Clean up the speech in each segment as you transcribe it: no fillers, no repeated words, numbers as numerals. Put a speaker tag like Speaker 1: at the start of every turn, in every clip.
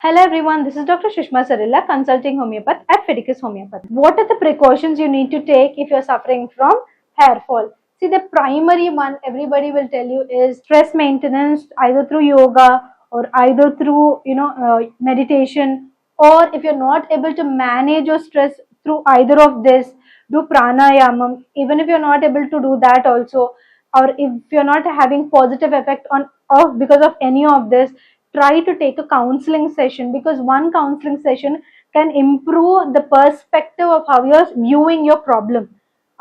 Speaker 1: Hello everyone, this is Dr. Sushma Sarilla, consulting homeopath at Fiticus Homeopathy. What are the precautions you need to take if you're suffering from hair fall? See, the primary one everybody will tell you is stress maintenance, either through yoga or either through meditation, or if you're not able to manage your stress through either of this, do pranayamam. Even if you're not able to do that also, or if you're not having positive effect on of because of any of this, try to take a counseling session, because one counseling session can improve the perspective of how you're viewing your problem.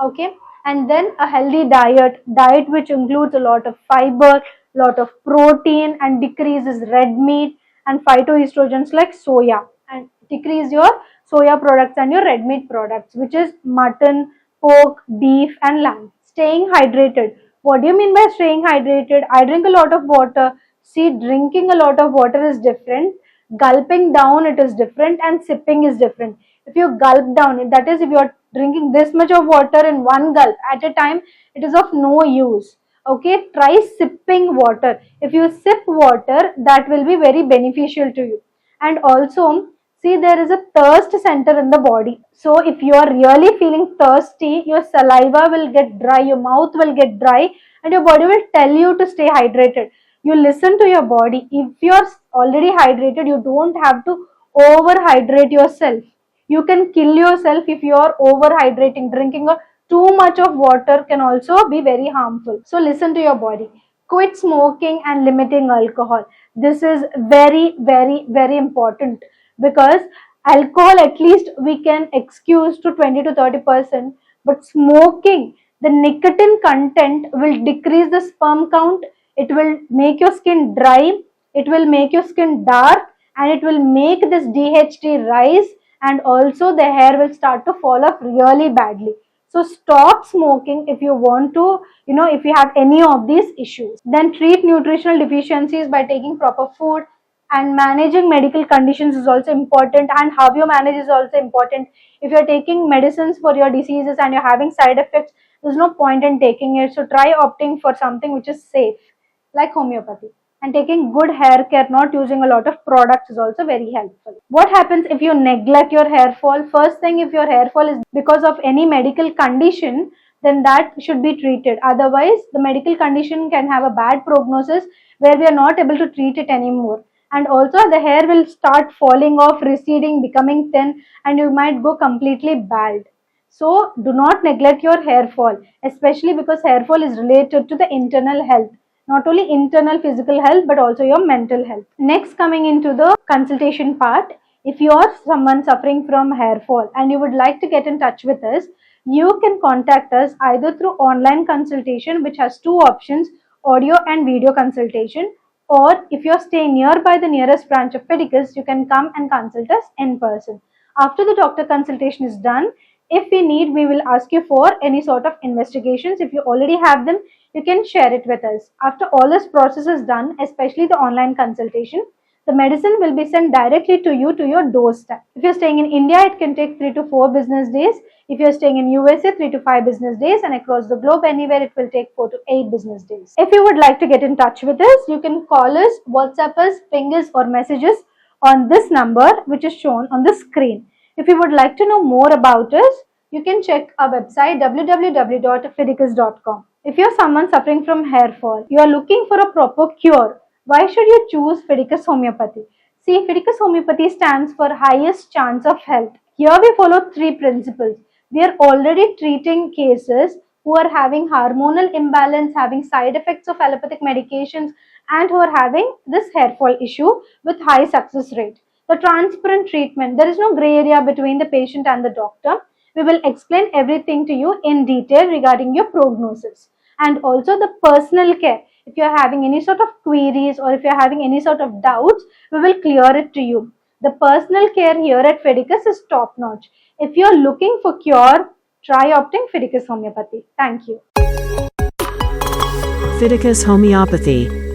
Speaker 1: Okay, and then a healthy diet which includes a lot of fiber, lot of protein, and decreases red meat and phytoestrogens like soya, and decrease your soya products and your red meat products, which is mutton, pork, beef, and lamb. Staying hydrated. What do you mean by staying hydrated? I drink a lot of water. See, drinking a lot of water is different, gulping down it is different, and sipping is different. If you gulp down it, that is, if you are drinking this much of water in one gulp at a time, it is of no use. Okay, try sipping water. If you sip water, that will be very beneficial to you. And also, see, there is a thirst center in the body. So if you are really feeling thirsty, your saliva will get dry, your mouth will get dry, and your body will tell you to stay hydrated. You listen to your body. If you are already hydrated, you don't have to overhydrate yourself. You can kill yourself if you are overhydrating. Drinking too much of water can also be very harmful. So listen to your body. Quit smoking and limiting alcohol. This is very, very, very important, because alcohol at least we can excuse to 20 to 30%, but smoking, the nicotine content will decrease the sperm count, it will make your skin dry, it will make your skin dark, and it will make this DHT rise, and also the hair will start to fall off really badly. So stop smoking if you want to, if you have any of these issues. Then treat nutritional deficiencies by taking proper food, and managing medical conditions is also important, and how you manage is also important. If you're taking medicines for your diseases and you're having side effects, there's no point in taking it. So try opting for something which is safe, like homeopathy. And taking good hair care, not using a lot of products, is also very helpful. What happens if you neglect your hair fall? First thing, if your hair fall is because of any medical condition, then that should be treated. Otherwise, the medical condition can have a bad prognosis where we are not able to treat it anymore. And also the hair will start falling off, receding, becoming thin, and you might go completely bald. So do not neglect your hair fall, especially because hair fall is related to the internal health, not only internal physical health but also your mental health. Next, coming into the consultation part, if you are someone suffering from hair fall and you would like to get in touch with us, you can contact us either through online consultation, which has two options, audio and video consultation, or if you're staying nearby the nearest branch of Fiticus, you can come and consult us in person. After the doctor consultation is done, if we need, we will ask you for any sort of investigations. If you already have them, you can share it with us. After all this process is done, especially the online consultation, the medicine will be sent directly to you to your doorstep. If you're staying in India, it can take 3 to 4 business days. If you're staying in USA, 3 to 5 business days, and across the globe anywhere, it will take 4 to 8 business days. If you would like to get in touch with us, you can call us, WhatsApp us, ping us, or messages on this number which is shown on the screen. If you would like to know more about us, you can check our website www.fiticus.com. If you're someone suffering from hair fall, you are looking for a proper cure, why should you choose Fiticus Homeopathy? See, Fiticus Homeopathy stands for highest chance of health. Here we follow 3 principles. We are already treating cases who are having hormonal imbalance, having side effects of allopathic medications, and who are having this hair fall issue with high success rate. The transparent treatment, there is no gray area between the patient and the doctor. We will explain everything to you in detail regarding your prognosis. And also the personal care. If you are having any sort of queries or if you are having any sort of doubts, we will clear it to you. The personal care here at Fiticus is top notch. If you are looking for cure, try opting Fiticus Homeopathy. Thank you.
Speaker 2: Fiticus Homeopathy.